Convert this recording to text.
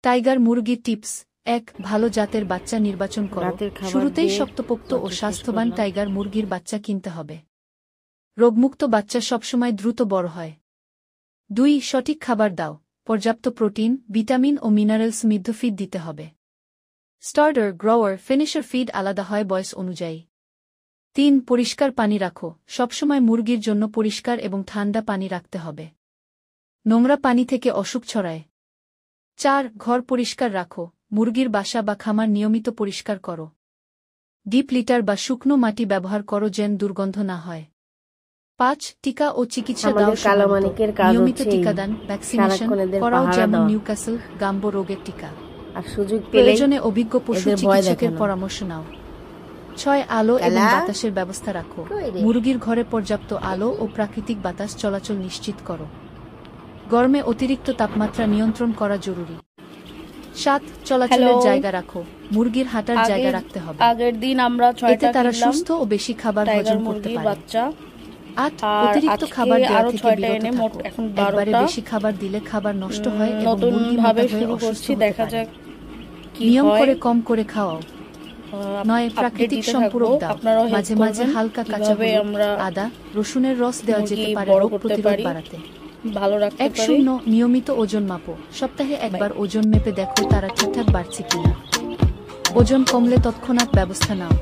Tiger মুরগির tips ১. ভালো জাতের বাচ্চা নির্বাচন করো। শুরুতেই শক্তপোক্ত ও স্বাস্থ্যবান টাইগার মুরগির বাচ্চা কিনতে হবে। রোগমুক্ত বাচ্চা সবসময় দ্রুত বড় হয়। ২. সঠিক খাবার দাও। পর্যাপ্ত প্রোটিন, ভিটামিন ও মিনারেলস সমৃদ্ধ ফিড দিতে হবে। স্টার্টার, গ্রোয়ার, ফিনিশার ফিড আলাদা হয় বয়স অনুযায়ী। ৩. পরিষ্কার পানি রাখো। সবসময় মুরগির জন্য পরিষ্কার এবং ঠান্ডা পানি রাখতে হবে। নোংরা পানি থেকে অসুখ ছড়ায়। ৪. ঘর পরিষ্কার রাখো। মুরগির বাসা বা খামার নিয়মিত পরিষ্কার করো। ডিপ লিটার বা শুকনো মাটি ব্যবহার করো যেন দুর্গন্ধ না হয়। ৫. টিকা ও চিকিৎসা দাও। নিয়মিত টিকাদান, ভ্যাকসিনেশন করাও, যেমন নিউক্যাসল, গাম্বো রোগের টিকা। প্রয়োজনে অভিজ্ঞ পশু চিকিৎসকের পরামর্শ নাও। ৬. আলো এবং বাতাসের ব্যবস্থা রাখো। মুরগির ঘরে পর্যাপ্ত আলো ও প্রাকৃতিক বাতাস চলাচল নিশ্চিত করো। গরমে অতিরিক্ত তাপমাত্রা নিয়ন্ত্রণ করা জরুরি। ৭. চলাচলের জায়গা রাখো। মুরগির হাঁটার জায়গা রাখতে হবে। আগের দিন আমরা 6টা তারা সুস্থ ও বেশি খাবার হজম করতে পারে। ৮. অতিরিক্ত খাবার দেওয়া থেকে বিরত থাকো। একবারে বেশি খাবার দিলে খাবার নষ্ট হয় এবং মুরগি মোটা হয়ে অসুস্থ হতে পারে। নিয়ম করে কম করে খাওয়াও। ৯. প্রাকৃতিক সম্পূরক দাও। মাঝে মাঝে হালকা কাঁচা হলুদ, আদা, রসুনের রস দেওয়া যেতে পারে রোগ প্রতিরোধ বাড়াতে। ১০. নিয়মিত ওজন মাপো। সপ্তাহে একবার ওজন মেপে দেখো তারা ঠিকঠাক বাড়ছে কিনা। ওজন কমলে তৎক্ষণাৎ ব্যবস্থা নাও।